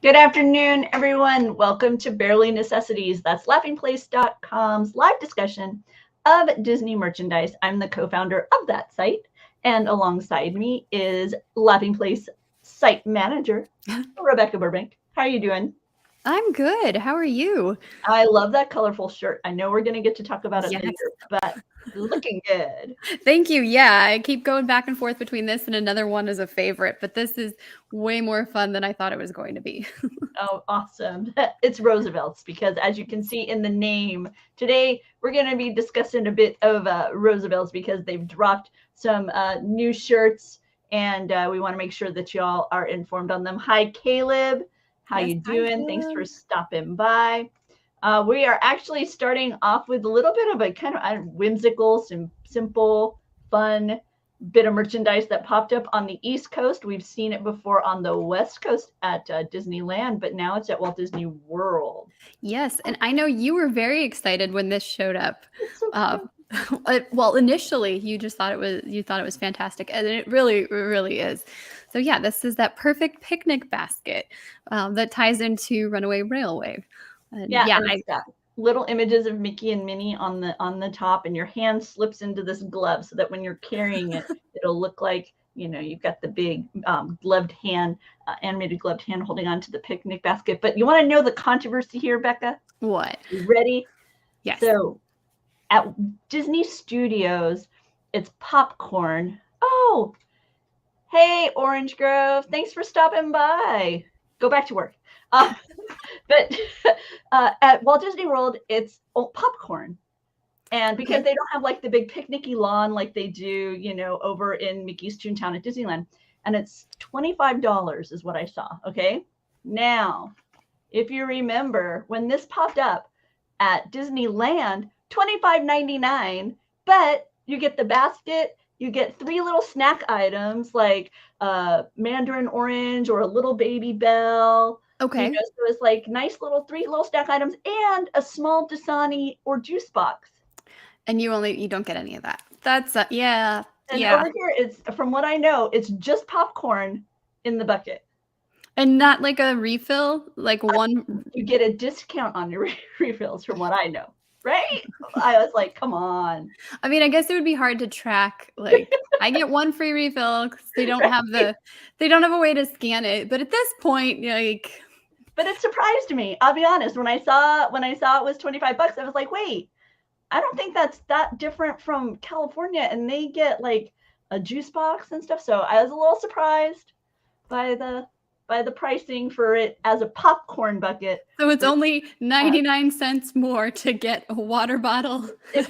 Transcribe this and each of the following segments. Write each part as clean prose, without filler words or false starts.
Good afternoon, everyone. Welcome to Barely Necessities. That's laughingplace.com's live discussion of Disney merchandise. I'm the co-founder of that site, and alongside me is Laughing Place site manager, Rebecca Burbank. How are you doing? I'm good. How are you? I love that colorful shirt. I know we're going to get to talk about it Yes. later, but looking good. Thank you. Yeah, I keep going back and forth between this and another one as a favorite, but this is way more fun than I thought it was going to be. Oh, awesome. It's Roosevelt's because as you can see in the name, today we're going to be discussing a bit of Roosevelt's because they've dropped some new shirts and we want to make sure that y'all are informed on them. Hi, Caleb. How you doing? Thanks for stopping by. We are actually starting off with a little bit of a kind of whimsical, simple, fun bit of merchandise that popped up on the East Coast. We've seen it before on the West Coast at Disneyland, but now it's at Walt Disney World. Yes, and I know you were very excited when this showed up. It's so Well, initially you thought it was fantastic, and it really is. So yeah, this is that perfect picnic basket that ties into Runaway Railway. It's got little images of Mickey and Minnie on the top, and your hand slips into this glove so that when you're carrying it, it'll look like, you know, you've got the big gloved hand, animated gloved hand holding on to the picnic basket. But you want to know the controversy here, Bekah? What? You ready? Yes. So at Disney Studios, it's popcorn. Oh, hey, Orange Grove. Thanks for stopping by. Go back to work. But at Walt Disney World, it's popcorn. And because they don't have like the big picnicky lawn like they do, you know, over in Mickey's Toontown at Disneyland. And it's $25 is what I saw. Okay. Now, if you remember when this popped up at Disneyland, $25.99, but you get the basket, you get 3 little snack items like mandarin orange or a little baby bell. Okay. You know, so it's like nice 3 little snack items and a small Dasani or juice box. And you don't get any of that. That's yeah. And over here, it's, from what I know, it's just popcorn in the bucket. And not like a refill, like one. You get a discount on your refills, from what I know. Right? I was like, come on. I mean, I guess it would be hard to track. Like, I get one free refill because they don't have they don't have a way to scan it. But at this point, like. But it surprised me. I'll be honest. When I saw it was $25, I was like, wait, I don't think that's that different from California, and they get like a juice box and stuff. So I was a little surprised by the pricing for it as a popcorn bucket. So it's only 99 cents more to get a water bottle and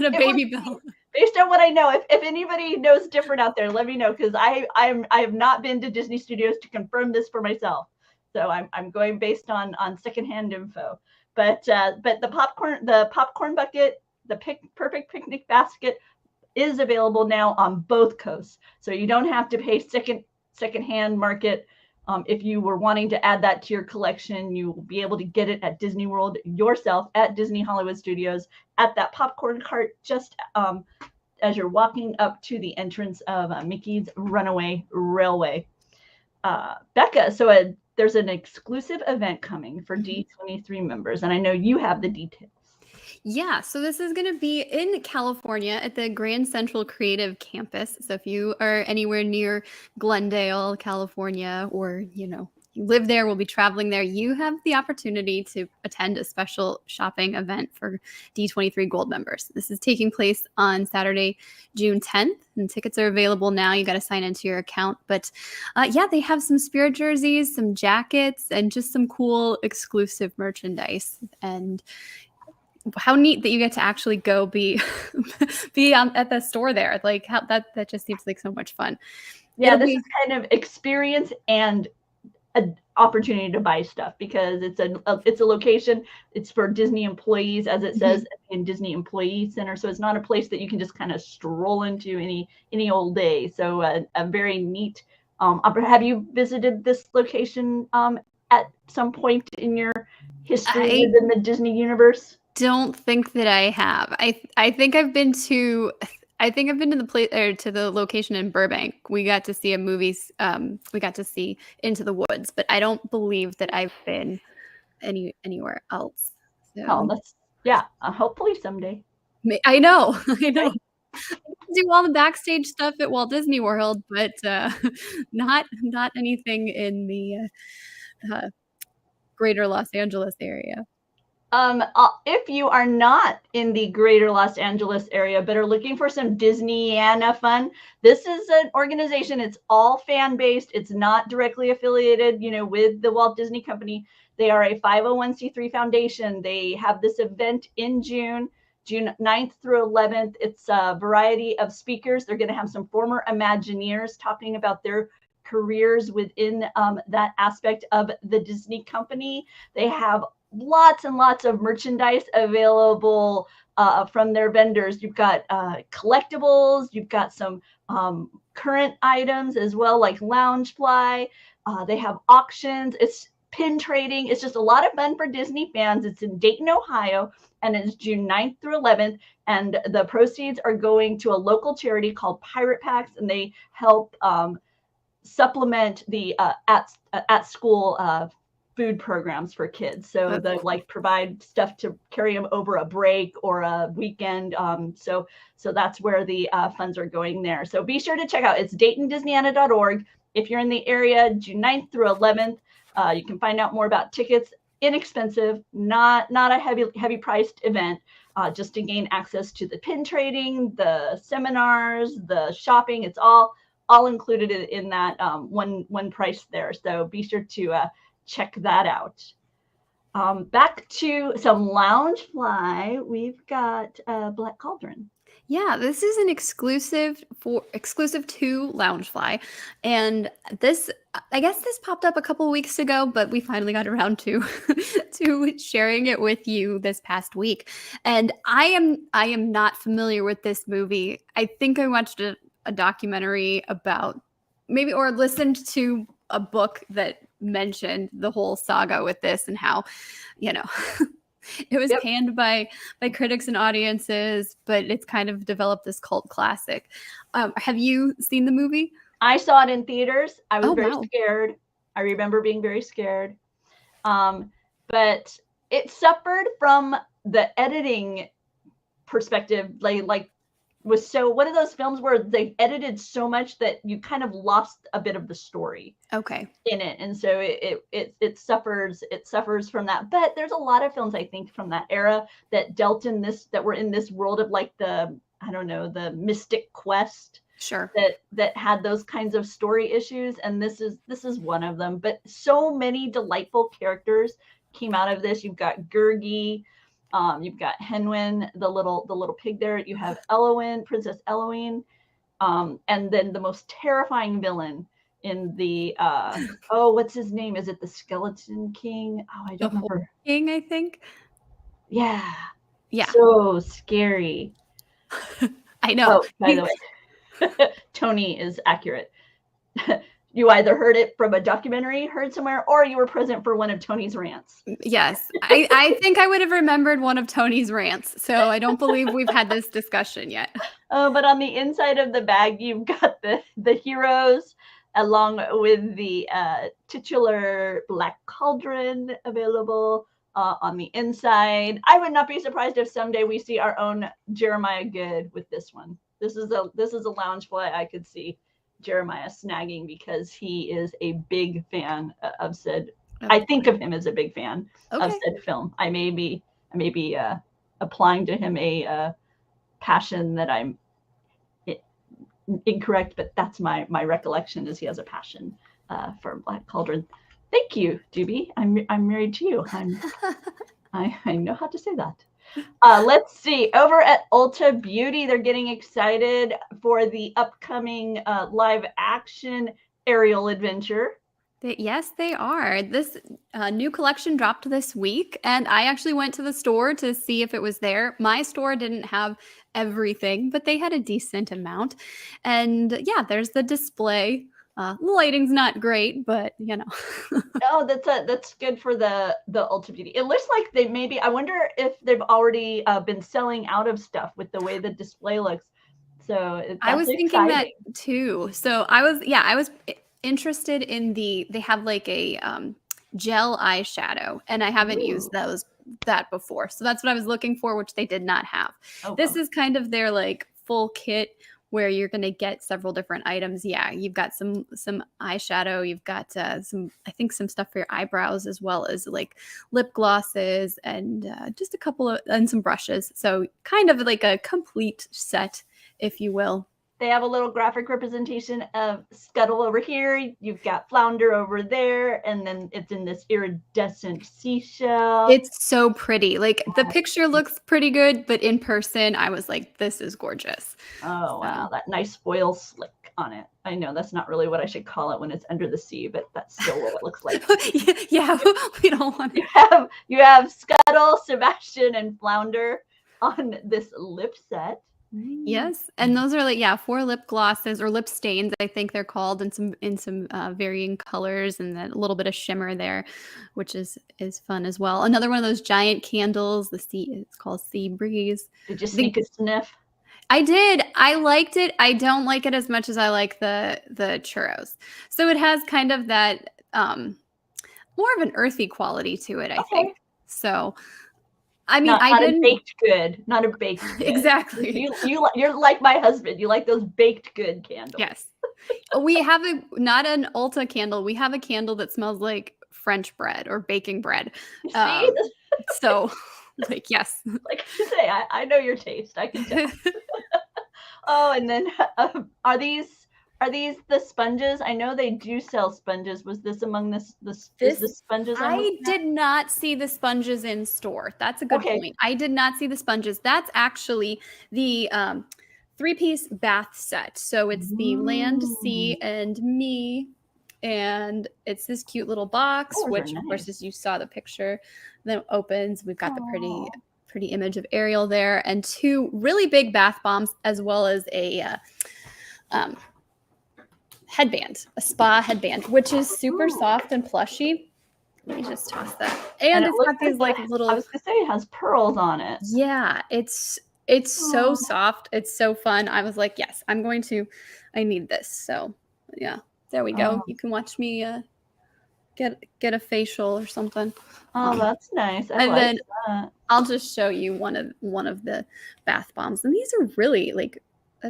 a baby bell. Based on what I know, if anybody knows different out there, let me know, because I have not been to Disney Studios to confirm this for myself. So I'm going based on secondhand info. But the popcorn bucket, the perfect picnic basket is available now on both coasts. So you don't have to pay secondhand market. If you were wanting to add that to your collection, you will be able to get it at Disney World yourself at Disney Hollywood Studios at that popcorn cart just as you're walking up to the entrance of Mickey's Runaway Railway. Bekah, so there's an exclusive event coming for D23 members, and I know you have the details. Yeah, so this is going to be in California at the Grand Central Creative Campus. So if you are anywhere near Glendale, California, or, you live there, will be traveling there, you have the opportunity to attend a special shopping event for D23 Gold members. This is taking place on Saturday, June 10th, and tickets are available now. You got to sign into your account. But they have some Spirit jerseys, some jackets, and just some cool exclusive merchandise. And how neat that you get to actually go be at the store there. Like that just seems like so much fun. Yeah, this is kind of experience and an opportunity to buy stuff, because it's a location. It's for Disney employees, as it says in Disney Employee Center. So it's not a place that you can just kind of stroll into any old day. So a very neat. Have you visited this location at some point in your history within the Disney universe? Don't think that I have. I think I've been to I think I've been to the place or to the location in Burbank. We got to see a movie. We got to see Into the Woods, but I don't believe that I've been anywhere else. Oh, So yeah. Hopefully someday. I know, I know. Do all the backstage stuff at Walt Disney World, but not anything in the greater Los Angeles area. If you are not in the greater Los Angeles area, but are looking for some Disneyana fun, this is an organization. It's all fan-based. It's not directly affiliated, with the Walt Disney Company. They are a 501c3 foundation. They have this event in June 9th through 11th. It's a variety of speakers. They're going to have some former Imagineers talking about their careers within that aspect of the Disney Company. They have lots and lots of merchandise available from their vendors. You've got collectibles, you've got some current items as well, like Loungefly. They have auctions. It's pin trading. It's just a lot of fun for Disney fans. It's in Dayton, Ohio, and it's June 9th through 11th. And the proceeds are going to a local charity called Pirate Packs, and they help supplement the at school food programs for kids. So they provide stuff to carry them over a break or a weekend. So that's where the funds are going there. So be sure to check out, it's DaytonDisneyana.org. If you're in the area, June 9th through 11th, you can find out more about tickets. Inexpensive, not a heavy priced event, just to gain access to the pin trading, the seminars, the shopping. It's all included in that one price there. So be sure to check that out. Back to some Loungefly. We've got Black Cauldron. Yeah, this is an exclusive to Loungefly, and I guess this popped up a couple of weeks ago, but we finally got around to to sharing it with you this past week. And I am not familiar with this movie. I think I watched a documentary about or listened to a book that mentioned the whole saga with this and how, it was panned by critics and audiences, but it's kind of developed this cult classic. Have you seen the movie? I saw it in theaters. I was very scared. I remember being very scared. But it suffered from the editing perspective, was so one of those films where they edited so much that you kind of lost a bit of the story in it. And so it suffers from that. But there's a lot of films, I think, from that era that dealt in this, that were in this world of the mystic quest. Sure. That had those kinds of story issues. And this is one of them. But so many delightful characters came out of this. You've got Gurgi. You've got Henwin, the little pig there. You have Eowyn, Princess Eowyn, and then the most terrifying villain in the what's his name? Is it the Skeleton King? Oh, I don't remember. King, I think. Yeah. Yeah. So scary. I know. Oh, by the way, Tony is accurate. You either heard it from a documentary, heard somewhere, or you were present for one of Tony's rants. Yes. I think I would have remembered one of Tony's rants. So I don't believe we've had this discussion yet. But on the inside of the bag, you've got the heroes along with the titular Black Cauldron available on the inside. I would not be surprised if someday we see our own Jeremiah Good with this one. This is a Loungefly I could see Jeremiah snagging, because he is a big fan of said. I think of him as a big fan of said film. I may be applying to him a passion that I'm incorrect, but that's my recollection, is he has a passion for Black Cauldron. Thank you, Doobie. I'm married to you. I know how to say that. Let's see. Over at Ulta Beauty, they're getting excited for the upcoming live action Ariel adventure. Yes, they are. This new collection dropped this week, and I actually went to the store to see if it was there. My store didn't have everything, but they had a decent amount. And yeah, there's the display. The lighting's not great, but Oh, that's good for the Ulta Beauty. It looks like they maybe. I wonder if they've already been selling out of stuff with the way the display looks. So I was that's thinking that exciting. too. So I was interested in they have like a gel eyeshadow, and I haven't used Ooh. that before. So that's what I was looking for, which they did not have. Oh, This bummer. is kind of their like full kit where you're going to get several different items. Yeah, you've got some eyeshadow, you've got some I think some stuff for your eyebrows, as well as like lip glosses and just a couple of and some brushes. So kind of like a complete set, if you will. They have a little graphic representation of Scuttle over here. You've got Flounder over there, and then it's in this iridescent seashell. It's so pretty. Like the picture looks pretty good, but in person, I was like, this is gorgeous. Oh, wow. So. That nice foil slick on it. I know that's not really what I should call it when it's under the sea, but that's still what it looks like. Yeah, we don't want to. You have Scuttle, Sebastian, and Flounder on this lip set. Yes, and those are like 4 lip glosses or lip stains, I think they're called, in some varying colors, and then a little bit of shimmer there, which is fun as well. Another one of those giant candles. It's called Sea Breeze. Did you sneak a sniff? I did. I liked it. I don't like it as much as I like the churros. So it has kind of that more of an earthy quality to it, I think. So. I mean, not I didn't. A baked good, not a baked good. Exactly. You're like my husband. You like those baked good candles. Yes. We have not an Ulta candle. We have a candle that smells like French bread or baking bread. See? So, like, yes. Like you say, I know your taste. I can tell. Oh, and then are these the sponges? I know they do sell sponges. Was this among the sponges? I did not see the sponges in store. That's a good point. I did not see the sponges. That's actually the 3-piece bath set. So it's the land, sea, and me. And it's this cute little box, which of course, as you saw the picture, then it opens. We've got the pretty image of Ariel there, and 2 really big bath bombs, as well as a headband, a spa headband, which is super soft and plushy. Let me just toss that. And it's got these like little. I was gonna say it has pearls on it. Yeah, it's so soft. It's so fun. I was like, yes, I need this. So yeah, there we go. You can watch me get a facial or something. Oh, that's nice. Then I'll just show you one of the bath bombs, and these are really like. I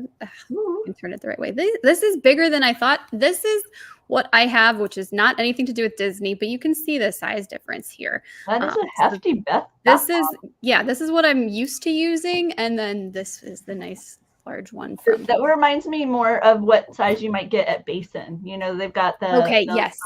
can turn it the right way. This is bigger than I thought. This is what I have, which is not anything to do with Disney, but you can see the size difference here. That is a hefty bath. This is what I'm used to using, and then this is the nice large one. That reminds me more of what size you might get at Basin. You know, they've got the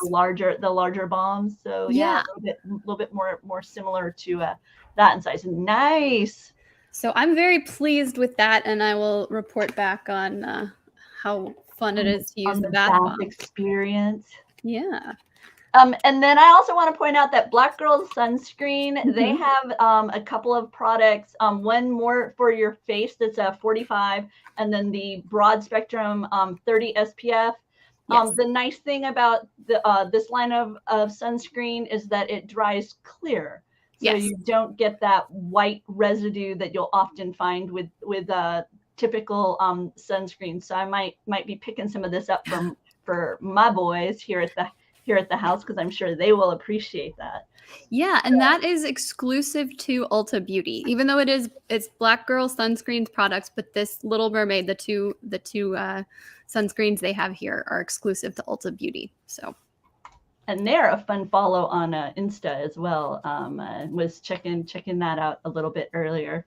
larger bombs. So a little bit more similar to that in size. Nice. So I'm very pleased with that, and I will report back on how fun it is to use the bath bomb experience. Yeah. And then I also want to point out that Black Girl Sunscreen, they have a couple of products. One more for your face that's a 45, and then the broad spectrum 30 SPF. Yes. The nice thing about this line of sunscreen is that it dries clear. So you don't get that white residue that you'll often find with typical sunscreen. So I might be picking some of this up for my boys here at the house, because I'm sure they will appreciate that. Yeah, and that is exclusive to Ulta Beauty, even though it's Black Girl Sunscreen's products, but this Little Mermaid, the two sunscreens they have here are exclusive to Ulta Beauty. So. And they're a fun follow on Insta as well. Was checking that out a little bit earlier.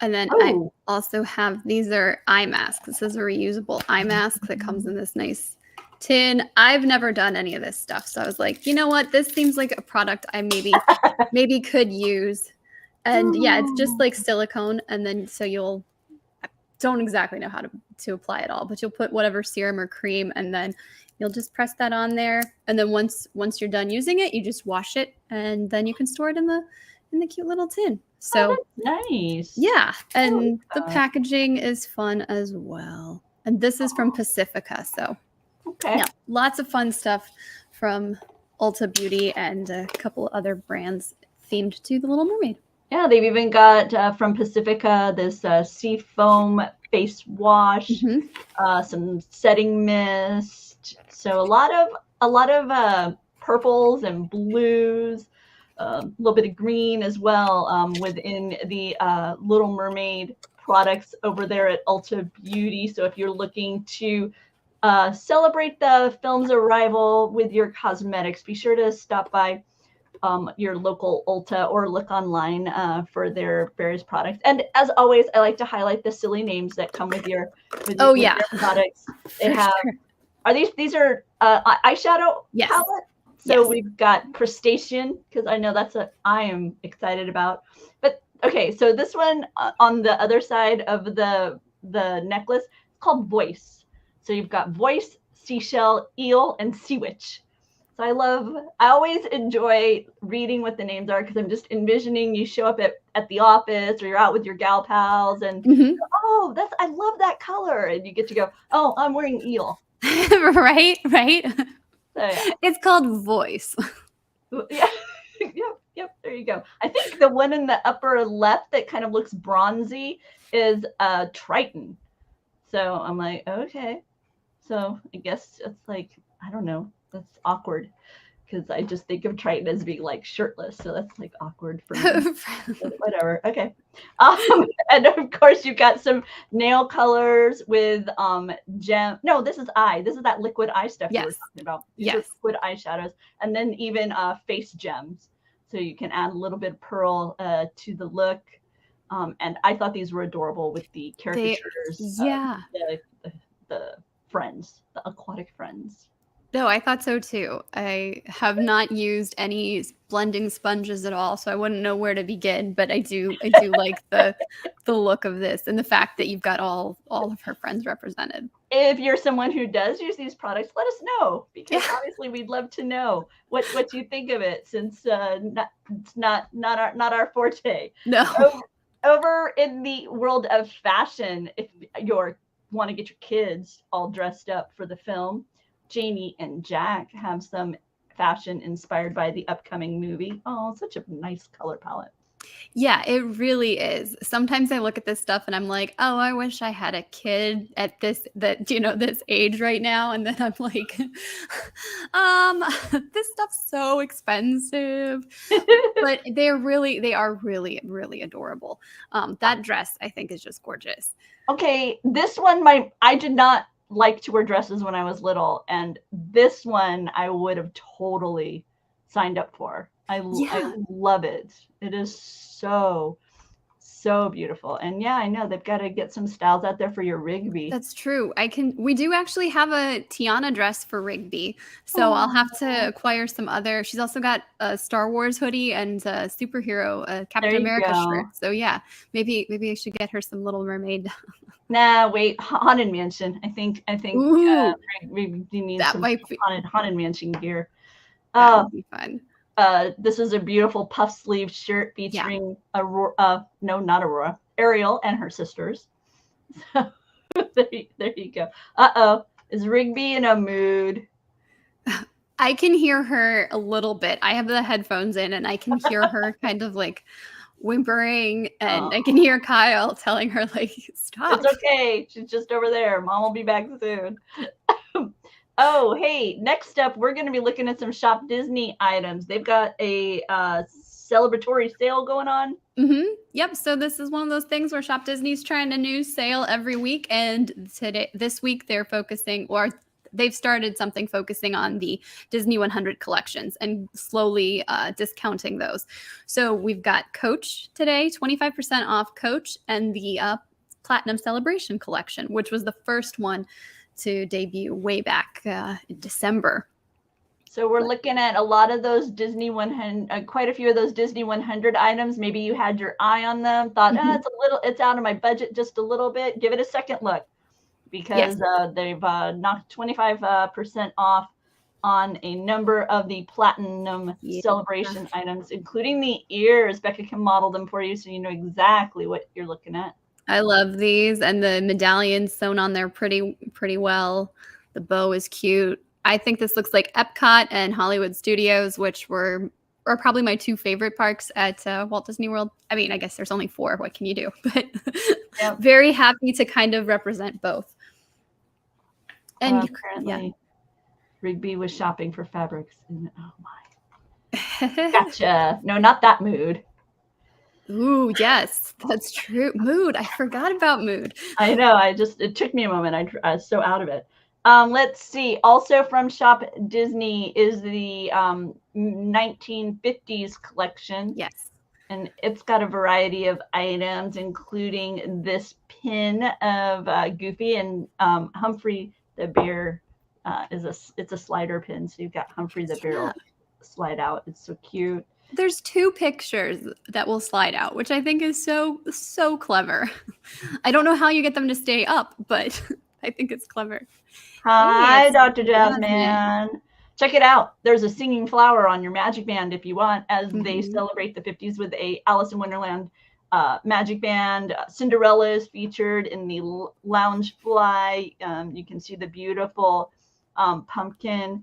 And then I also have, these are eye masks. This is a reusable eye mask that comes in this nice tin. I've never done any of this stuff. So I was like, you know what? This seems like a product I maybe could use. And yeah, it's just like silicone. And then so I don't exactly know how to apply it all, but you'll put whatever serum or cream, and then you'll just press that on there. And then once you're done using it, you just wash it, and then you can store it in the cute little tin. So nice. Yeah. And the packaging is fun as well. And this is from Pacifica. So yeah, lots of fun stuff from Ulta Beauty and a couple other brands themed to the Little Mermaid. Yeah, they've even got from Pacifica this sea foam face wash, Mhm. some setting mist. So a lot of purples and blues, a little bit of green as well, within the Little Mermaid products over there at Ulta Beauty. So if you're looking to celebrate the film's arrival with your cosmetics, be sure to stop by your local Ulta or look online for their various products. And as always, I like to highlight the silly names that come with your Oh, with yeah. your products. They For have sure. are these are eyeshadow Yes. palette. So Yes. we've got Crustacean, because I know that's what I am excited about. But okay, so this one on the other side of the necklace, it's called Voice. So you've got Voice, Seashell, Eel, and Sea Witch. So I always enjoy reading what the names are, because I'm just envisioning you show up at the office, or you're out with your gal pals, and Mhm. oh, I love that color. And you get to go, oh, I'm wearing eel. Right, right. So yeah. It's called Voice. Yeah. Yep, there you go. I think the one in the upper left that kind of looks bronzy is Triton. So I'm like, okay. So I guess it's like, I don't know. That's awkward, because I just think of Triton as being like shirtless. So that's like awkward for me. But whatever. Okay. And of course you've got some nail colors with gem. No, this is that liquid eye stuff you were Yes. talking about. These Yes. are liquid eyeshadows, and then even face gems. So you can add a little bit of pearl to the look. And I thought these were adorable with the caricatures Yeah. of the friends, the aquatic friends. No, I thought so too. I have not used any blending sponges at all, so I wouldn't know where to begin, but I do like the look of this, and the fact that you've got all of her friends represented. If you're someone who does use these products, let us know, because Yeah. obviously we'd love to know what you think of it, since it's not our forte. No. Over in the world of fashion, if you want to get your kids all dressed up for the film, Janie and Jack have some fashion inspired by the upcoming movie. Oh, such a nice color palette. Yeah, it really is. Sometimes I look at this stuff and I'm like, "Oh, I wish I had a kid at this age right now." And then I'm like, this stuff's so expensive. But they are really, really adorable. That dress I think is just gorgeous. Okay, this one, I did not like to wear dresses when I was little, and this one I would have totally signed up for. I Yeah. love it. It is so beautiful. And yeah, I know they've got to get some styles out there for your Rigby. That's true. We do actually have a Tiana dress for Rigby, so I'll have to acquire some other. She's also got a Star Wars hoodie and a superhero, Captain There you America go. shirt. So yeah, maybe I should get her some Little Mermaid. Nah, wait, Haunted Mansion. I think Ooh, Rigby needs that some might be haunted Mansion gear. that would be fun. This is a beautiful puff sleeve shirt Yeah. featuring no, not Aurora, Ariel and her sisters. So there you go. Uh-oh, is Rigby in a mood? I can hear her a little bit. I have the headphones in and I can hear her kind of like whimpering, and I can hear Kyle telling her like, "Stop." It's okay. She's just over there. Mom will be back soon. Oh, hey, next up, we're going to be looking at some Shop Disney items. They've got a celebratory sale going on. Yep. So this is one of those things where Shop Disney's trying a new sale every week, and this week they've started something focusing on the Disney 100 collections and slowly discounting those. So we've got Coach today, 25% off Coach, and the Platinum Celebration collection, which was the first one to debut way back in December. So we're looking at a lot of those Disney 100, quite a few of those Disney 100 items. Maybe you had your eye on them, thought, it's out of my budget just a little bit. Give it a second look, because they've knocked 25% off on a number of the Platinum Celebration items, including the ears. Bekah can model them for you, so you know exactly what you're looking at. I love these, and the medallions sewn on there pretty well. The bow is cute. I think this looks like Epcot and Hollywood Studios, which were are probably my two favorite parks at Walt Disney World. I mean, I guess there's only 4. What can you do? But Yep. very happy to kind of represent both. And Apparently, Rigby was shopping for fabrics. And, oh my. Gotcha. No, not that mood. Ooh, yes, that's true. Mood. I forgot about Mood. I know. It took me a moment. I was so out of it. Let's see. Also from Shop Disney is the 1950s collection. Yes. And it's got a variety of items, including this pin of Goofy and Humphrey the Bear. It's a slider pin. So you've got Humphrey the Bear slide out. It's so cute. There's 2 pictures that will slide out, which I think is so clever. I don't know how you get them to stay up, but I think it's clever. Hi, Dr. Jasmine. Check it out. There's a singing flower on your magic band if you want, as they celebrate the 50s with a Alice in Wonderland magic band. Cinderella is featured in the Loungefly. You can see the beautiful pumpkin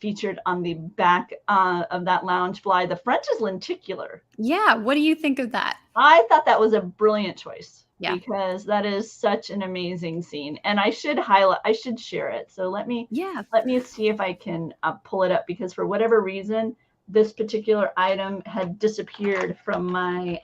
featured on the back of that Loungefly. The front is lenticular. Yeah, what do you think of that? I thought that was a brilliant choice. Yeah. Because that is such an amazing scene, and I should share it. So let me see if I can pull it up, because for whatever reason, this particular item had disappeared from my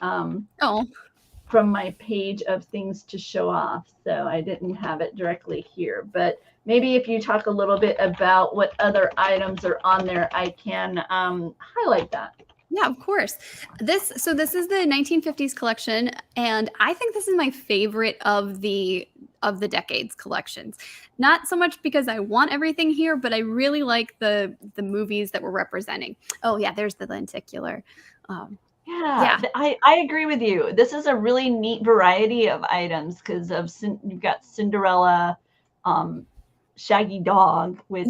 from my page of things to show off. So I didn't have it directly here, but maybe if you talk a little bit about what other items are on there, I can highlight that. Yeah, of course. This is the 1950s collection, and I think this is my favorite of the decades collections. Not so much because I want everything here, but I really like the movies that we're representing. Oh yeah, there's the lenticular. I agree with you. This is a really neat variety of items, because you've got Cinderella, Shaggy Dog, which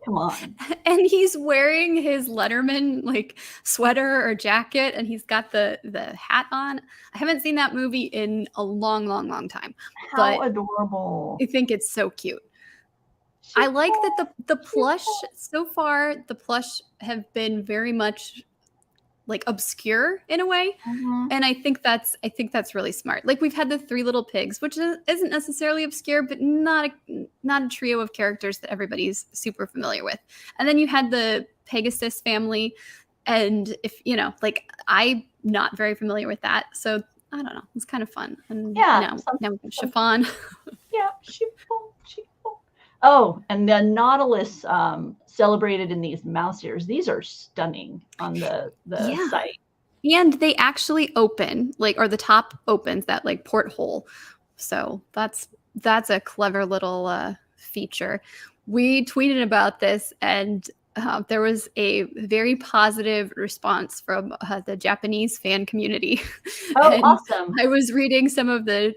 come on. And he's wearing his Letterman like sweater or jacket, and he's got the hat on. I haven't seen that movie in a long time. How adorable. I think it's so cute. I like that the plush so far, the plush have been very much like obscure in a way. And I think that's really smart. Like, we've had the 3 Little Pigs, which isn't necessarily obscure, but not a trio of characters that everybody's super familiar with. And then you had the Pegasus family, and if like, I'm not very familiar with that, so I don't know, it's kind of fun. And now we have Chiffon. Chiffon. Oh, and the Nautilus celebrated in these mouse ears. These are stunning on the site. And they actually open, or the top opens that like porthole. So that's a clever little feature. We tweeted about this, and there was a very positive response from the Japanese fan community. Oh, awesome. I was translating some of the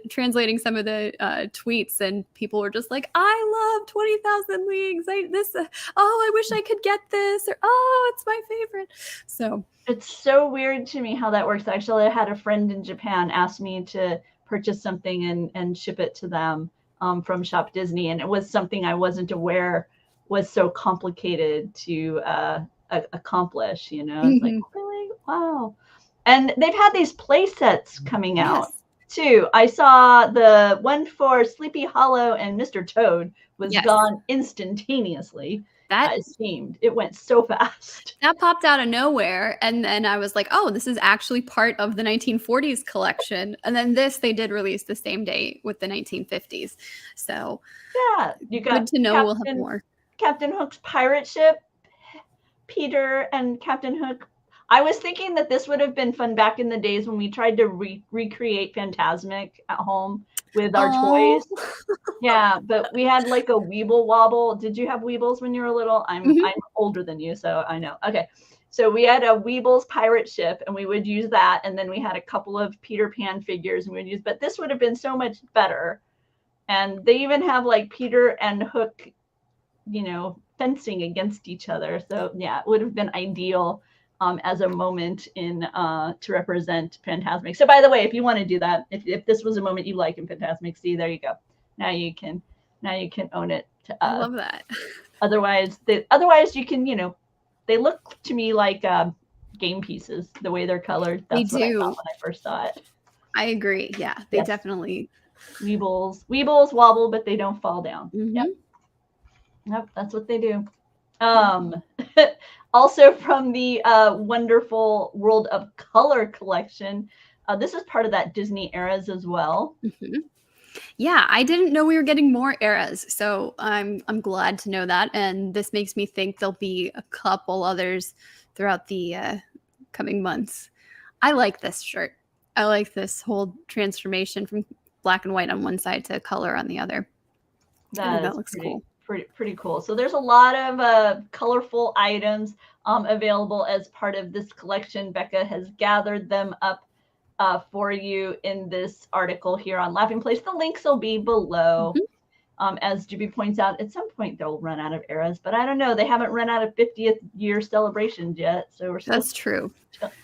tweets, and people were just like, I love 20,000 Leagues. I wish I could get this, or, oh, it's my favorite. So it's so weird to me how that works. Actually, I had a friend in Japan ask me to purchase something and ship it to them from Shop Disney. And it was something I wasn't aware was so complicated to accomplish, It's like, really? Wow. And they've had these play sets coming out too. I saw the one for Sleepy Hollow and Mr. Toad was gone instantaneously. That seemed, it went so fast. That popped out of nowhere. And then I was like, oh, this is actually part of the 1940s collection. And then they did release the same day with the 1950s. So yeah, you got good to know. We'll have more. Captain Hook's pirate ship, Peter and Captain Hook. I was thinking that this would have been fun back in the days when we tried to recreate Fantasmic at home with our toys. Yeah, but we had like a Weeble Wobble. Did you have Weebles when you were little? I'm older than you, so I know. Okay, so we had a Weebles pirate ship, and we would use that, and then we had a couple of Peter Pan figures, and we would use. But this would have been so much better. And they even have like Peter and Hook, fencing against each other. So yeah, it would have been ideal as a moment in to represent Fantasmic. So by the way, if you want to do that, if this was a moment you like in Fantasmic, see, there you go. Now you can own it. I love that. Otherwise you can, they look to me like game pieces, the way they're colored. That's what I thought when I first saw it. I agree. Yeah, they definitely. Weebles wobble, but they don't fall down. Yep, that's what they do. Also from the wonderful World of Color collection, this is part of that Disney eras as well. Yeah, I didn't know we were getting more eras, so I'm glad to know that, and this makes me think there'll be a couple others throughout the coming months. I like this shirt. I like this whole transformation from black and white on one side to color on the other. That looks cool. Pretty cool. So there's a lot of colorful items available as part of this collection. Bekah has gathered them up for you in this article here on Laughing Place. The links will be below. As Juby points out, at some point they'll run out of eras, but I don't know. They haven't run out of 50th year celebrations yet, so we're still, that's true.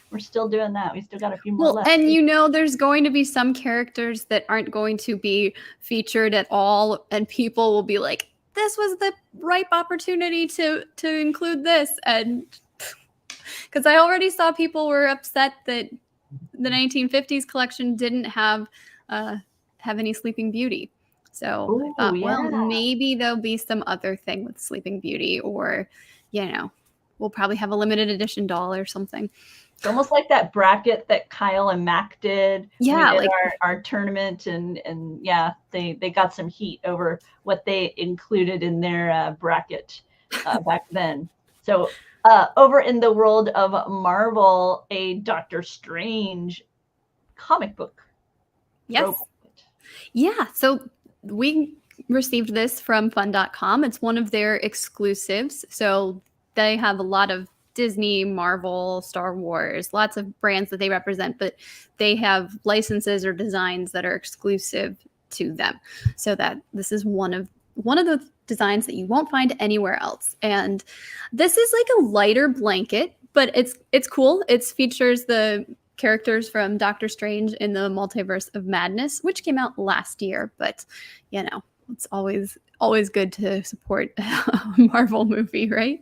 We're still doing that. We still got a few more left. And you know, there's going to be some characters that aren't going to be featured at all, and people will be like, "This was the ripe opportunity to include this," and because I already saw people were upset that the 1950s collection didn't have any Sleeping Beauty. So I thought, well, maybe there'll be some other thing with Sleeping Beauty, or, you know, we'll probably have a limited edition doll or something. It's almost like that bracket that Kyle and Mac did. Yeah, like our tournament, and yeah, they got some heat over what they included in their bracket back then. So over in the world of Marvel, a Doctor Strange comic book. Yes. Robot. Yeah. So we received this from fun.com. It's one of their exclusives. So they have a lot of Disney, Marvel, Star Wars, lots of brands that they represent, but they have licenses or designs that are exclusive to them. So that this is one of the designs that you won't find anywhere else. And this is like a lighter blanket, but it's cool. It features the characters from Doctor Strange in the Multiverse of Madness, which came out last year, but you know, it's always good to support a Marvel movie, right?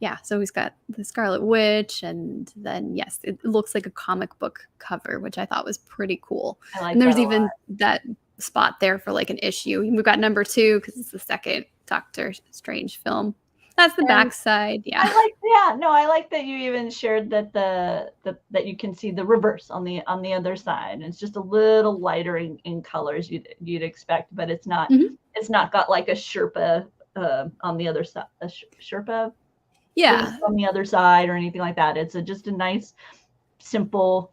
Yeah, so he's got the Scarlet Witch, and then yes, it looks like a comic book cover, which I thought was pretty cool. I like and there's that even that spot there for like an issue. We've got number 2 because it's the second Doctor Strange film. That's the backside. Yeah. I like that you even shared that that you can see the reverse on the other side. It's just a little lighter in colors you'd expect, but it's not it's not got like a Sherpa on the other side. A Sherpa on the other side or anything like that. It's just a nice simple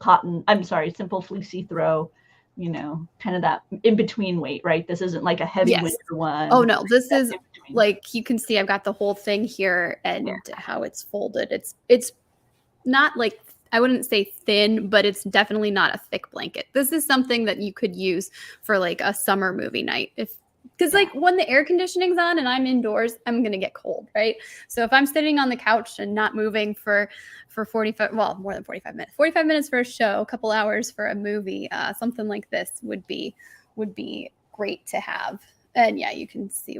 simple fleecy throw, you know, kind of that in between weight, right? This isn't like a heavy winter one. Oh no, this is like, you can see I've got the whole thing here and how it's folded. It's not like, I wouldn't say thin, but it's definitely not a thick blanket. This is something that you could use for like a summer movie night. Because like when the air conditioning's on and I'm indoors, I'm going to get cold, right? So if I'm sitting on the couch and not moving for 45, well, more than 45 minutes for a show, a couple hours for a movie, something like this would be great to have. And yeah, you can see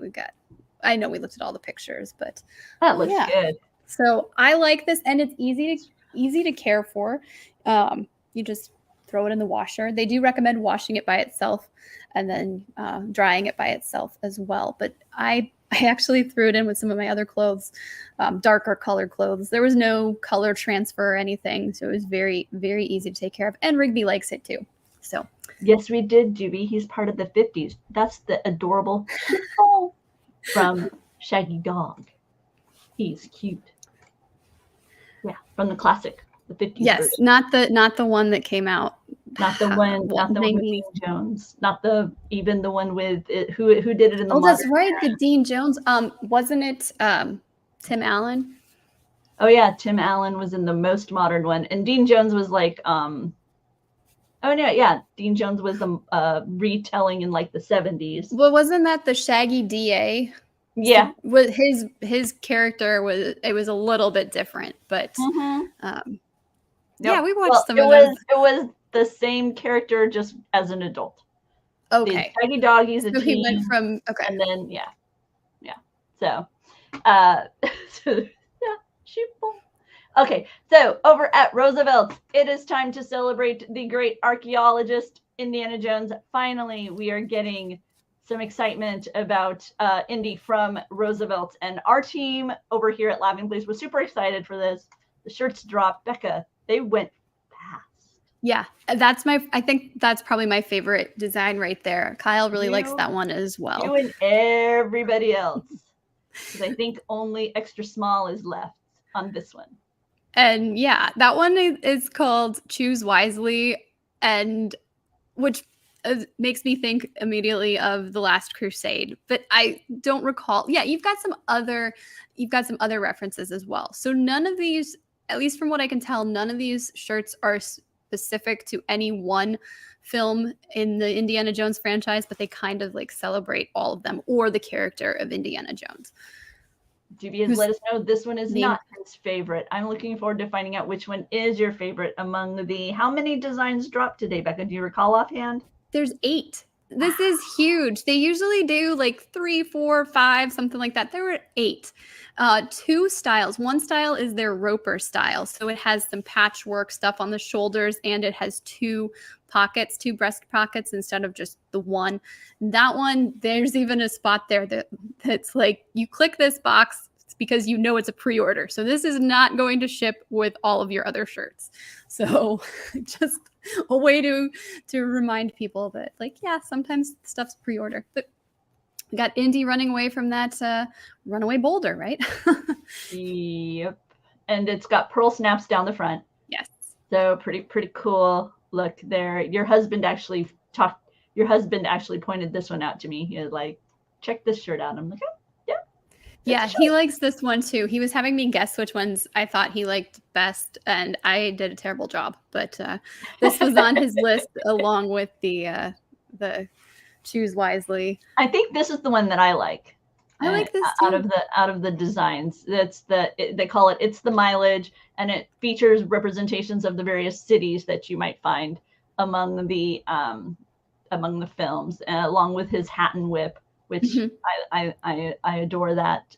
I know we looked at all the pictures, but that looks good. So I like this, and it's easy to care for. You just throw it in the washer. They do recommend washing it by itself and then drying it by itself as well. But I actually threw it in with some of my other clothes, darker colored clothes. There was no color transfer or anything, so it was very, very easy to take care of. And Rigby likes it too. So yes, we did, Juby. He's part of the 50s. That's the adorable from Shaggy Dog. He's cute. Yeah, from the classic, the 50s. Yes, version. Not the one that came out. Not the one with Dean Jones. Not the one with it, who did it in the. Oh, that's right, the Dean Jones. Wasn't it Tim Allen? Oh yeah, Tim Allen was in the most modern one, and Dean Jones was like Oh no, yeah, Dean Jones was a retelling in like the 70s. Well, wasn't that the Shaggy DA? Yeah, with his character was a little bit different, but yeah, we watched some of those. It was the same character just as an adult. Okay, the Shaggy Dog, he's a teen, he went from and then yeah. So, Okay, so over at Roosevelt's, it is time to celebrate the great archaeologist, Indiana Jones. Finally, we are getting some excitement about Indy from Roosevelt's, and our team over here at Laughing Place was super excited for this. The shirts dropped. Bekah, they went fast. Yeah, I think that's probably my favorite design right there. Kyle really likes that one as well. You and everybody else. Because I think only extra small is left on this one. And yeah, that one is called Choose Wisely, and which makes me think immediately of The Last Crusade, but I don't recall. Yeah, you've got some other references as well. So none of these, at least from what I can tell, none of these shirts are specific to any one film in the Indiana Jones franchise, but they kind of like celebrate all of them or the character of Indiana Jones. Doobie has let us know this one is not his favorite. I'm looking forward to finding out which one is your favorite among the. How many designs dropped today, Bekah? Do you recall offhand? There's 8. This is huge. They usually do like 3, 4, 5, something like that. There were 8. 2 styles. One style is their roper style. So it has some patchwork stuff on the shoulders, and it has 2 pockets, 2 breast pockets instead of just the one. That one, there's even a spot there that's like, you click this box, it's because you know it's a pre-order. So this is not going to ship with all of your other shirts. So just a way to remind people that, like, yeah, sometimes stuff's pre-order. But we got Indy running away from that runaway boulder, right? Yep. And it's got pearl snaps down the front. Yes. So pretty cool look there. Your husband actually pointed this one out to me. He was like, check this shirt out. I'm like, oh, yeah. Yeah, he likes this one too. He was having me guess which ones I thought he liked best, and I did a terrible job. But this was on his list along with the Choose Wisely. I think this is the one that I like. I like this too. Out of the designs. They call it It's the Mileage, and it features representations of the various cities that you might find among the films, along with his hat and whip, which I adore that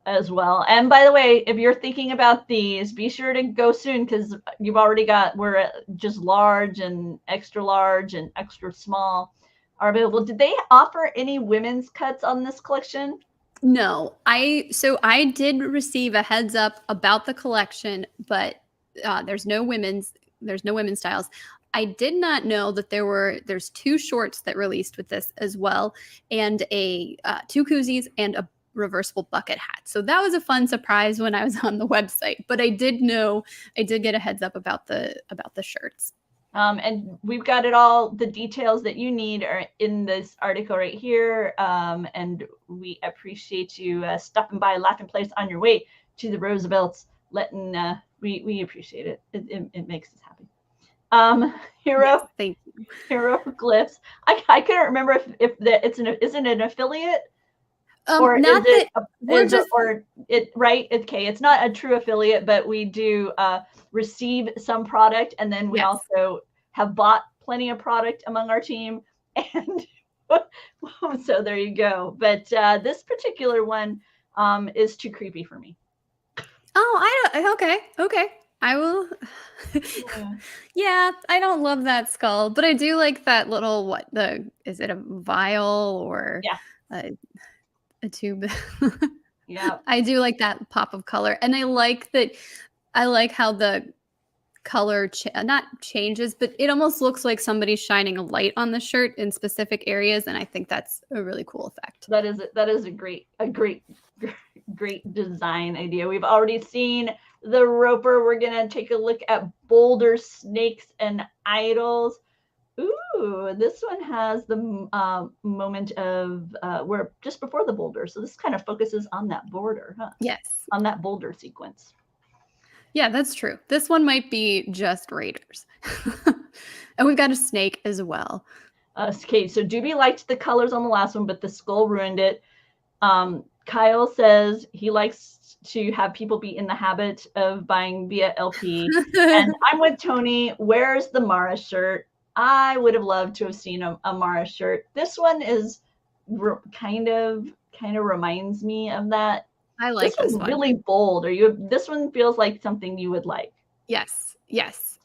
as well. And by the way, if you're thinking about these, be sure to go soon, because you've already got, we're at just large and extra small are available. Did they offer any women's cuts on this collection? No, I did receive a heads up about the collection, but there's no women's styles. I did not know that there's 2 shorts that released with this as well, and 2 koozies and a reversible bucket hat. So that was a fun surprise when I was on the website, but I did get a heads up about the shirts. And we've got it all. The details that you need are in this article right here. And we appreciate you stopping by Laughing Place on your way to the Roosevelt's. We appreciate it. It makes us happy. Hero, yes, thank you. Hieroglyphs. I couldn't remember if isn't it an affiliate? Or not that we're just right. Okay, it's not a true affiliate, but we do receive some product, and then we also have bought plenty of product among our team, and so there you go. But this particular one is too creepy for me. Oh, okay. I will. Yeah, I don't love that skull, but I do like that little is it a vial or a tube? Yeah, I do like that pop of color, and I like how the color not changes, but it almost looks like somebody's shining a light on the shirt in specific areas, and I think that's a really cool effect. That is a great design idea. We've already seen the roper. We're gonna take a look at boulder snakes and idols. Ooh, this one has the moment of we're just before the boulder, so this kind of focuses on that border, huh? Yes, on that boulder sequence. Yeah, that's true. This one might be just Raiders. And we've got a snake as well. Okay, so Doobie liked the colors on the last one, but the skull ruined it. Kyle says he likes to have people be in the habit of buying via LP. And I'm with Tony. Where's the Mara shirt? I would have loved to have seen a Mara shirt. This one is kind of reminds me of that. I like this one. Really bold. This one feels like something you would like. Yes.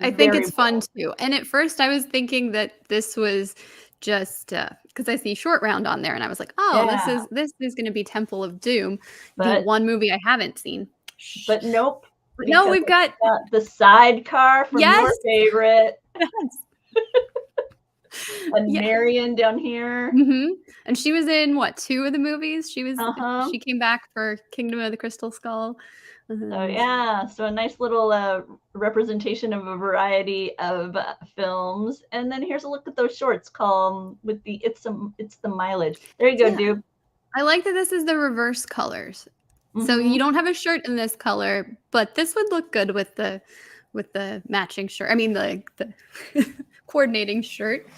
I think it's fun too. And at first I was thinking that this was just because I see Short Round on there and I was like, oh, this is going to be Temple of Doom, the one movie I haven't seen. But nope. But no, we've got the sidecar from your favorite. Yes. And Marion down here. And she was in what, 2 of the movies? She was she came back for Kingdom of the Crystal Skull. So yeah, so a nice little representation of a variety of films. And then here's a look at those shorts called with the it's the mileage. There you go, dude. I like that this is the reverse colors. So you don't have a shirt in this color, but this would look good with the matching shirt. I mean the coordinating shirt.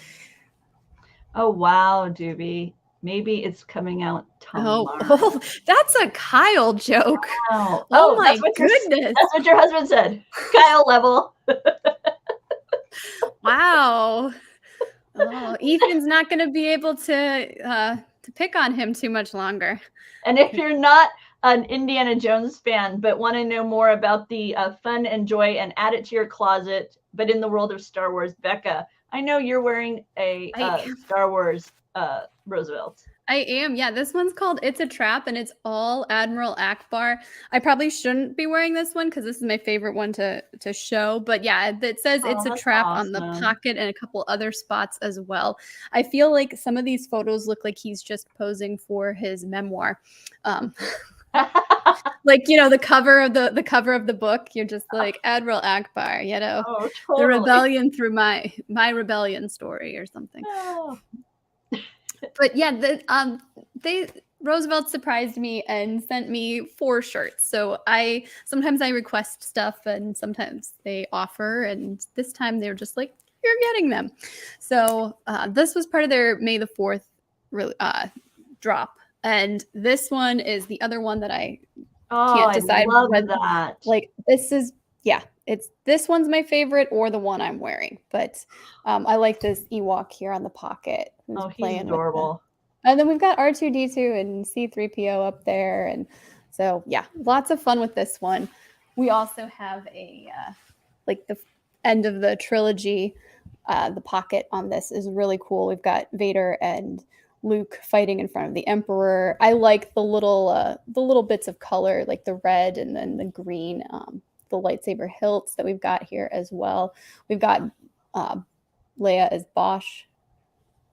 Oh wow, Doobie. Maybe it's coming out tomorrow. Oh, that's a Kyle joke. Wow. Oh my goodness. That's what your husband said. Kyle level. Wow. Oh, Ethan's not going to be able to pick on him too much longer. And if you're not an Indiana Jones fan, but want to know more about the fun and joy and add it to your closet, but in the world of Star Wars, Bekah, I know you're wearing a Star Wars Roosevelt. I am. Yeah, this one's called It's a Trap, and it's all Admiral Akbar. I probably shouldn't be wearing this one because this is my favorite one to show. But yeah, it says It's a Trap on the pocket and a couple other spots as well. I feel like some of these photos look like he's just posing for his memoir. Like, you know, the cover of the book, you're just like Admiral Akbar, you know, totally. The rebellion through my rebellion story or something. Oh. But yeah, Roosevelt surprised me and sent me 4 shirts. So sometimes I request stuff and sometimes they offer, and this time they were just like, you're getting them. So this was part of their May the 4th drop. And this one is the other one that I can't decide. I love that. Like this one's my favorite or the one I'm wearing. But I like this Ewok here on the pocket. He's adorable. And then we've got R2-D2 and C-3PO up there. And so, yeah, lots of fun with this one. We also have a, like the end of the trilogy, the pocket on this is really cool. We've got Vader and Luke fighting in front of the Emperor. I like the little bits of color, like the red and then the green, the lightsaber hilts that we've got here as well. We've got Leia as Bosch.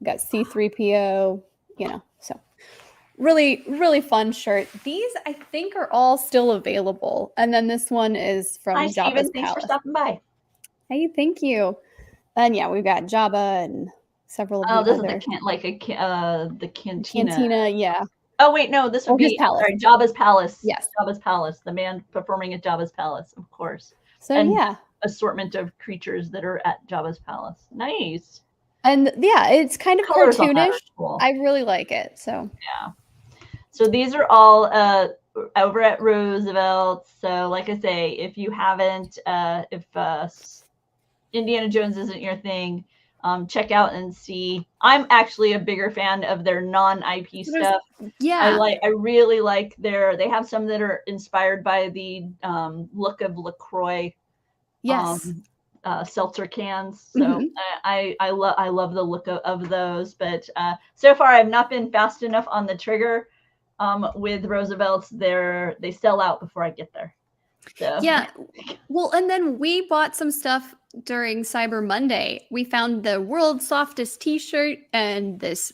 We've got C-3PO, you know, so really, really fun shirt. These, I think, are all still available. And then this one is from Jabba's Palace. Thanks for stopping by. Hey, thank you. And yeah, we've got Jabba and several of the other. This is the cantina. Cantina, yeah. Oh wait, no, this would be Jabba's Palace. Yes, Jabba's Palace. The man performing at Jabba's Palace, of course. So and assortment of creatures that are at Jabba's Palace. Nice. And yeah, it's kind of cartoonish. Cool. I really like it. So yeah. So these are all over at Roosevelt. So like I say, if you haven't, if Indiana Jones isn't your thing, check out and see. I'm actually a bigger fan of their non-IP stuff. Yeah, I really like they have some that are inspired by the look of LaCroix. Yes. Seltzer cans. So I love the look of those. But so far I've not been fast enough on the trigger with Roosevelt's. They sell out before I get there. So. Yeah. Well, and then we bought some stuff during Cyber Monday. We found the world's softest t-shirt and this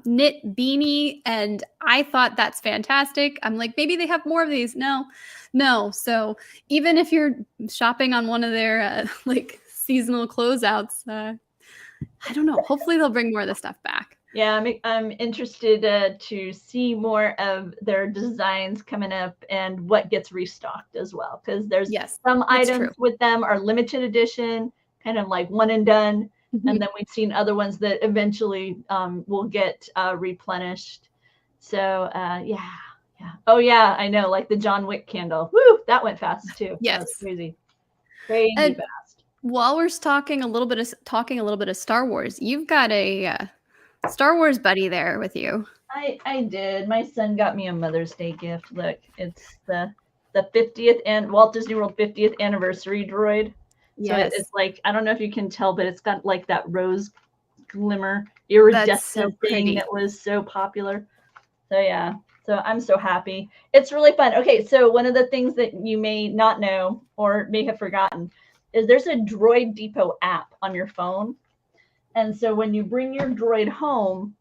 knit beanie, and I thought that's fantastic. I'm like, maybe they have more of these. No. So even if you're shopping on one of their like seasonal closeouts, I don't know. Hopefully they'll bring more of the stuff back. Yeah, I'm interested to see more of their designs coming up and what gets restocked as well. Because there's some items with them are limited edition, kind of like one and done. And then we've seen other ones that eventually will get replenished. So yeah. Oh yeah, I know. Like the John Wick candle. Woo, that went fast too. Yes, that's crazy fast. While we're talking a little bit of Star Wars, you've got a Star Wars buddy there with you. I did. My son got me a Mother's Day gift. Look, it's the 50th and Walt Disney World 50th anniversary droid. So Yes. it's like, I don't know if you can tell, but it's got like that rose glimmer That's iridescent so thing pretty. that was so popular. So yeah, so I'm so happy. It's really fun. Okay, so one of the things that you may not know or may have forgotten is there's a Droid Depot app on your phone. And so when you bring your droid home,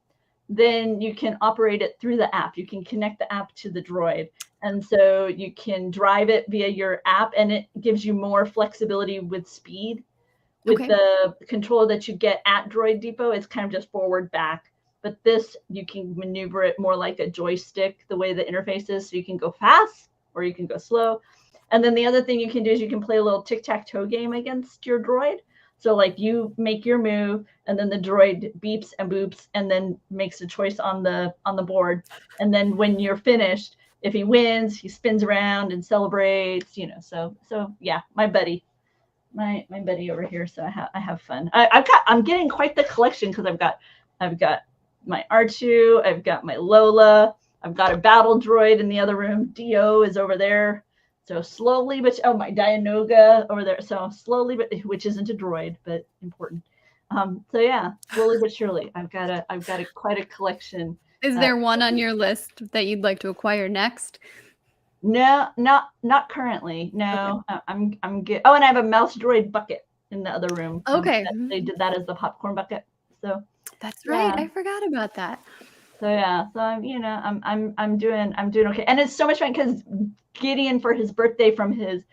then you can operate it through the app. You can connect the app to the droid. And so you can drive it via your app, and it gives you more flexibility with speed. With Okay. the controller that you get at Droid Depot, it's kind of just forward, back. But this, you can maneuver it more like a joystick, the way the interface is. So you can go fast or you can go slow. And then the other thing you can do is you can play a little tic-tac-toe game against your droid. So like you make your move, and then the droid beeps and boops and then makes a choice on the board. And then when you're finished, if he wins, he spins around and celebrates, you know. So yeah, my buddy over here. So I have fun. I'm getting quite the collection because I've got my R2, I've got my Lola, I've got a battle droid in the other room. Dio is over there. So slowly, but my Dianoga over there. So slowly, but which isn't a droid, but important. So yeah, slowly but surely, I've got quite a collection. Is there one on your list that you'd like to acquire next? No, not currently. No, okay. I'm good. Oh, and I have a mouse droid bucket in the other room. Okay. They did that as the popcorn bucket. So that's right. I forgot about that. So yeah, so I'm doing okay, and it's so much fun because Gideon, for his birthday from his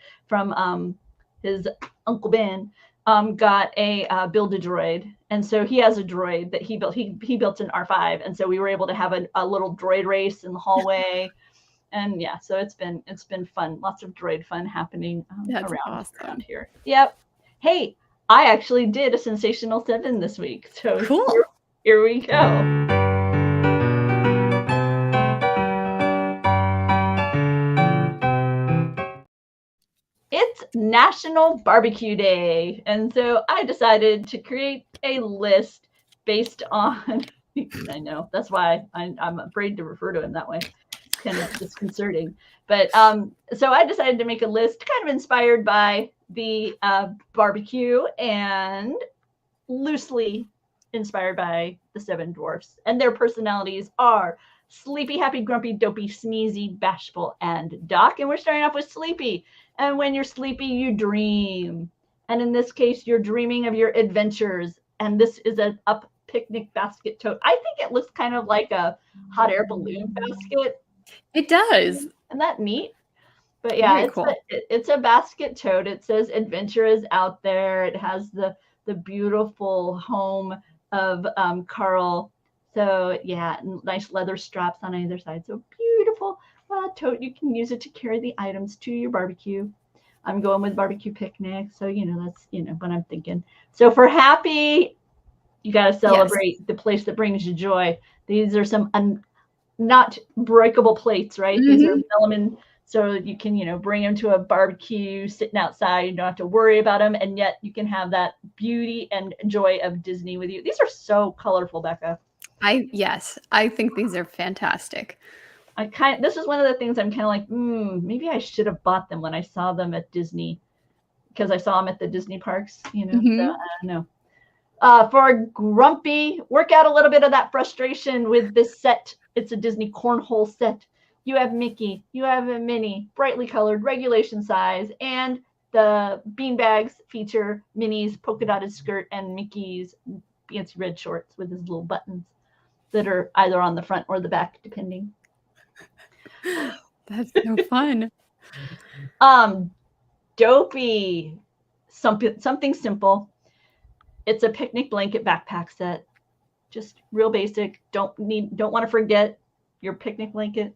Uncle Ben, got a Build-A-Droid, and so he has a droid that he built. He built an R5, and so we were able to have a little droid race in the hallway. And yeah, so it's been fun. Lots of droid fun happening around here. Yep. Hey, I actually did a Sensational 7 this week. So cool. Here we go. It's National Barbecue Day. And so I decided to create a list based on, I know, that's why I'm afraid to refer to him that way. Kind of disconcerting, but so I decided to make a list kind of inspired by the barbecue and loosely inspired by the 7 dwarfs, and their personalities are Sleepy, Happy, Grumpy, Dopey, Sneezy, Bashful, and Doc. And we're starting off with Sleepy. And when you're sleepy, you dream, and in this case you're dreaming of your adventures. And this is an up picnic basket tote. I think it looks kind of like a hot air balloon basket. It does. Isn't that neat? But yeah, it's a basket tote. It says adventure is out there. It has the beautiful home of Carl. So yeah, nice leather straps on either side. So beautiful tote. You can use it to carry the items to your barbecue. I'm going with barbecue picnic. So, that's, what I'm thinking. So for happy, you got to celebrate the place that brings you joy. These are some not breakable plates, right? Mm-hmm. These are vellum, so you can, bring them to a barbecue sitting outside. You don't have to worry about them, and yet you can have that beauty and joy of Disney with you. These are so colorful, Bekah. I think these are fantastic. This is one of the things I'm kind of like, maybe I should have bought them when I saw them at Disney, because I saw them at the Disney parks, Mm-hmm. So I don't know. For Grumpy, work out a little bit of that frustration with this set. It's a Disney cornhole set. You have Mickey, you have a Minnie, brightly colored, regulation size, and the beanbags feature Minnie's polka dotted skirt and Mickey's fancy red shorts with his little buttons that are either on the front or the back, depending. That's so fun. Dopey, something simple. It's a picnic blanket backpack set. Just real basic. Don't want to forget your picnic blanket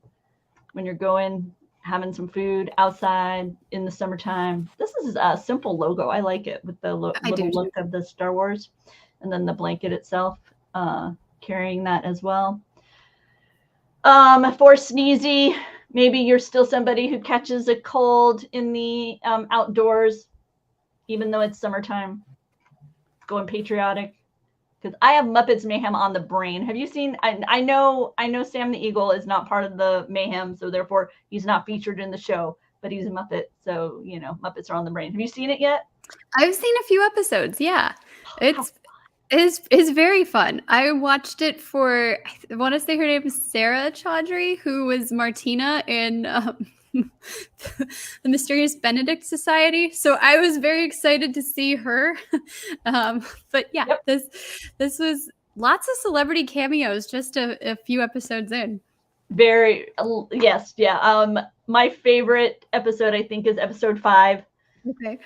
when you're going, having some food outside in the summertime. This is a simple logo. I like it with the little look of the Star Wars, and then the blanket itself, carrying that as well. For Sneezy, maybe you're still somebody who catches a cold in the outdoors, even though it's summertime. Going patriotic. because I have Muppets Mayhem on the brain. Have you seen? I know Sam the Eagle is not part of the Mayhem, so therefore he's not featured in the show, but he's a Muppet, so Muppets are on the brain. Have you seen it yet? I've seen a few episodes. Yeah, it's very fun. I watched it for, I want to say her name is Sarah Chaudhry, who was Martina in the Mysterious Benedict Society. So I was very excited to see her. But yeah, yep. This was lots of celebrity cameos just a few episodes in. Yes, yeah. My favorite episode, I think, is episode 5. Okay.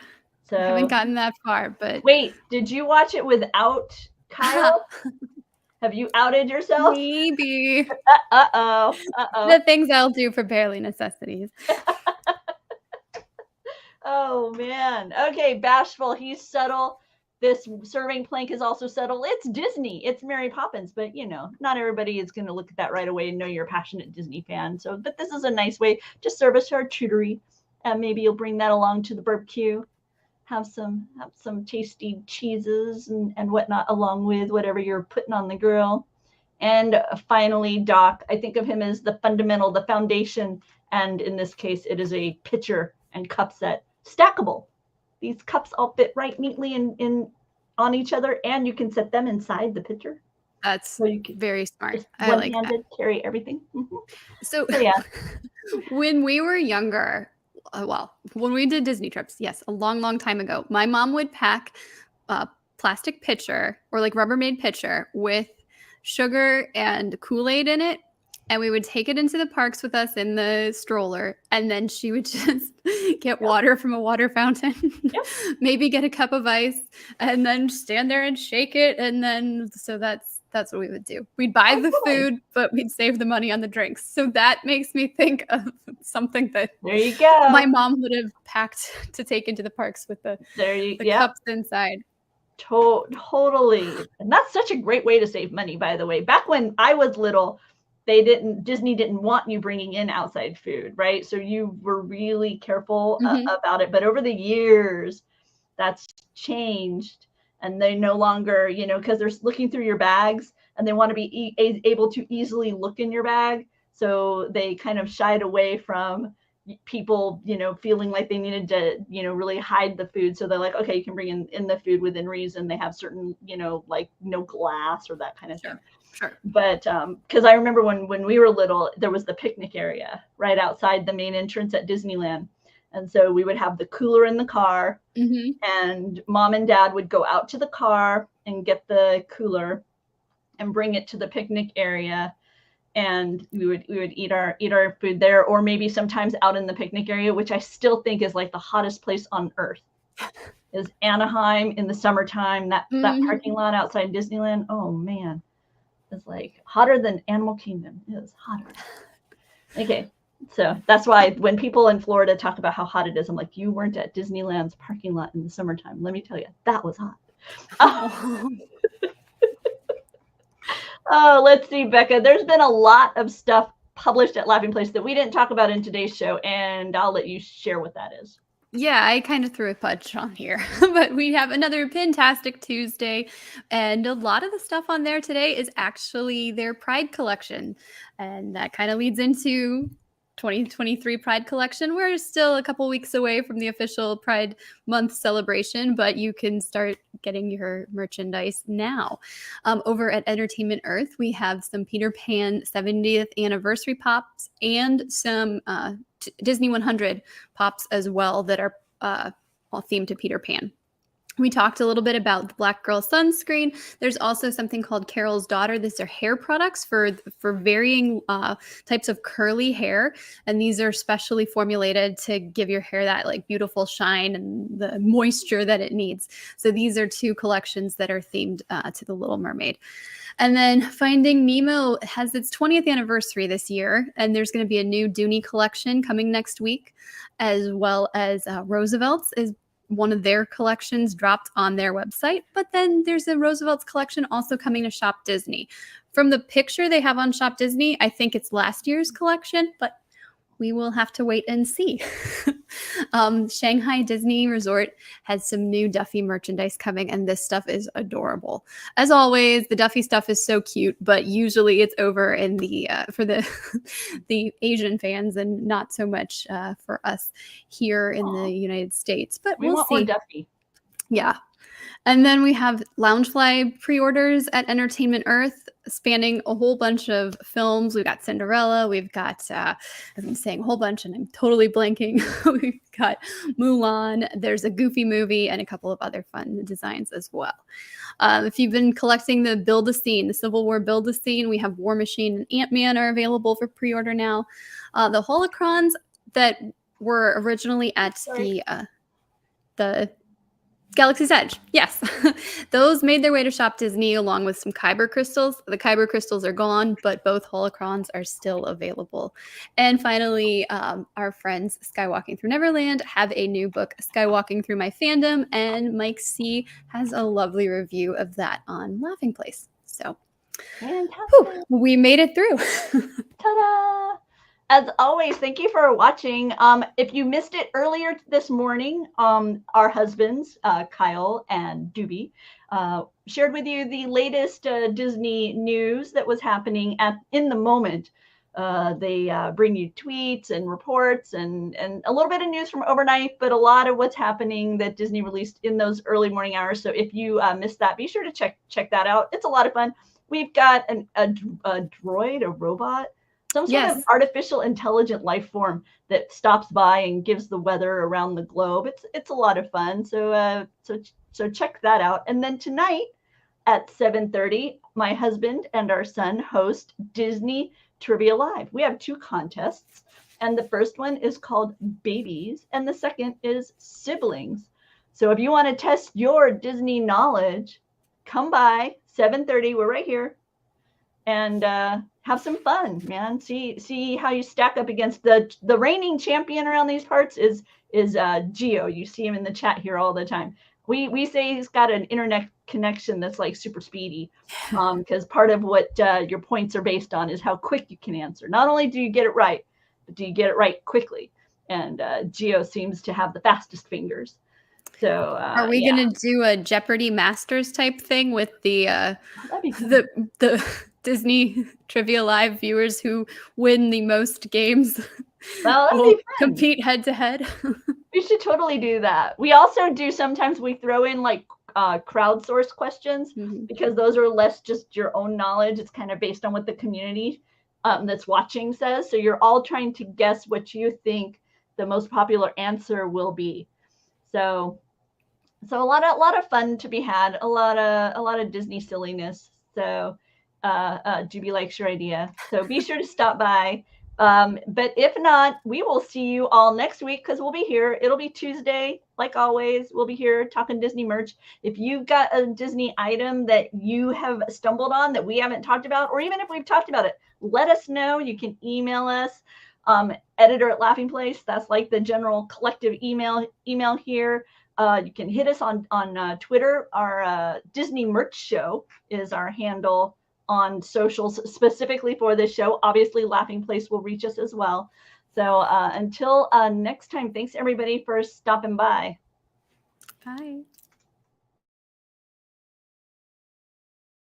So I haven't gotten that far, but wait, did you watch it without Kyle? Have you outed yourself? Maybe. Uh-oh. The things I'll do for barely necessities. Oh man. Okay, bashful. He's subtle. This serving plank is also subtle. It's Disney. It's Mary Poppins, but not everybody is going to look at that right away and know you're a passionate Disney fan. So, but this is a nice way to service charcuterie, and maybe you'll bring that along to the barbecue. Have some tasty cheeses and whatnot along with whatever you're putting on the grill. And finally, Doc, I think of him as the fundamental, the foundation. And in this case, it is a pitcher and cup set. Stackable. These cups all fit right neatly in on each other, and you can set them inside the pitcher. That's so very smart. I like that. Carry everything. Mm-hmm. So yeah, when we were younger, when we did Disney trips, yes, a long time ago, my mom would pack a plastic pitcher or like Rubbermaid pitcher with sugar and Kool-Aid in it. And we would take it into the parks with us in the stroller. And then she would just get water from a water fountain, maybe get a cup of ice, and then stand there and shake it. And then, so that's what we would do. We'd buy the food, but we'd save the money on the drinks. So that makes me think of something that there you go. My mom would have packed to take into the parks with the cups inside. Totally. And that's such a great way to save money, by the way. Back when I was little, Disney didn't want you bringing in outside food, right? So you were really careful about it. But over the years, that's changed. And they no longer, because they're looking through your bags and they want to be able to easily look in your bag. So they kind of shied away from people, feeling like they needed to, really hide the food. So they're like, okay, you can bring in the food within reason. They have certain, like no glass or that kind of thing. Sure. But because I remember when we were little, there was the picnic area right outside the main entrance at Disneyland. And so we would have the cooler in the car, and Mom and Dad would go out to the car and get the cooler and bring it to the picnic area. And we would eat our food there, or maybe sometimes out in the picnic area, which I still think is like the hottest place on earth. Is Anaheim in the summertime, that parking lot outside Disneyland. Oh man. Is like hotter than Animal Kingdom. It was hotter. Okay, so that's why when people in Florida talk about how hot it is, I'm like, you weren't at Disneyland's parking lot in the summertime. Let me tell you, that was hot. Oh, let's see, Bekah. There's been a lot of stuff published at Laughing Place that we didn't talk about in today's show, and I'll let you share what that is. Yeah, I kind of threw a punch on here, but we have another Pintastic Tuesday, and a lot of the stuff on there today is actually their Pride collection, and that kind of leads into 2023 Pride collection. We're still a couple weeks away from the official Pride Month celebration, but you can start getting your merchandise now. Over at Entertainment Earth, we have some Peter Pan 70th anniversary pops and some Disney 100 pops as well that are all themed to Peter Pan. We talked a little bit about the Black Girl sunscreen. There's also something called Carol's Daughter. These are hair products for varying types of curly hair. And these are specially formulated to give your hair that like beautiful shine and the moisture that it needs. So these are 2 collections that are themed to the Little Mermaid. And then Finding Nemo has its 20th anniversary this year. And there's going to be a new Dooney collection coming next week, as well as Roosevelt's is one of their collections dropped on their website. But then there's a Roosevelt's collection also coming to Shop Disney. From the picture they have on Shop Disney, I think it's last year's collection, but we will have to wait and see. Shanghai Disney Resort has some new Duffy merchandise coming, and this stuff is adorable. As always, the Duffy stuff is so cute, but usually it's over in the for the the Asian fans and not so much for us here in the United States. But We we'll want see. more Duffy. Yeah. And then we have Loungefly pre-orders at Entertainment Earth, spanning a whole bunch of films. We've got Cinderella. We've got, I've been saying a whole bunch and I'm totally blanking. We've got Mulan. There's a Goofy movie and a couple of other fun designs as well. If you've been collecting the Build-A-Scene, the Civil War Build-A-Scene, we have War Machine and Ant-Man are available for pre-order now. The holocrons that were originally at the Galaxy's Edge, yes. Those made their way to Shop Disney along with some Kyber crystals. The Kyber crystals are gone, but both holocrons are still available. And finally, our friends Skywalking Through Neverland have a new book, Skywalking Through My Fandom, and Mike C. has a lovely review of that on Laughing Place. So, we made it through. Ta-da! As always, thank you for watching. If you missed it earlier this morning, our husbands, Kyle and Doobie, shared with you the latest Disney news that was happening in the moment. They bring you tweets and reports and a little bit of news from overnight, but a lot of what's happening that Disney released in those early morning hours. So if you missed that, be sure to check that out. It's a lot of fun. We've got a droid, a robot, some sort of artificial intelligent life form that stops by and gives the weather around the globe. It's a lot of fun. So check that out. And then tonight at 7:30, my husband and our son host Disney Trivia Live. We have 2 contests, and the first one is called Babies, and the second is Siblings. So if you want to test your Disney knowledge, come by 7:30. We're right here, and have some fun, man. See how you stack up against the reigning champion around these parts is Geo. You see him in the chat here all the time. We say he's got an internet connection that's like super speedy, because part of what your points are based on is how quick you can answer. Not only do you get it right, but do you get it right quickly? And Geo seems to have the fastest fingers. So are we gonna do a Jeopardy Masters type thing with the Disney Trivia Live viewers who win the most games? Well, will compete head to head. We should totally do that. We also do sometimes we throw in like crowdsourced questions, because those are less just your own knowledge. It's kind of based on what the community that's watching says. So you're all trying to guess what you think the most popular answer will be. So a lot of fun to be had, a lot of Disney silliness. So Doobie likes your idea. So be sure to stop by. But if not, we will see you all next week, because we'll be here. It'll be Tuesday, like always. We'll be here talking Disney merch. If you've got a Disney item that you have stumbled on that we haven't talked about, or even if we've talked about it, let us know. You can email us, editor@Laughing Place. That's like the general collective email here. You can hit us on Twitter. Our Disney Merch Show is our handle on socials specifically for this show. Obviously, Laughing Place will reach us as well. So until next time, thanks everybody for stopping by. Bye.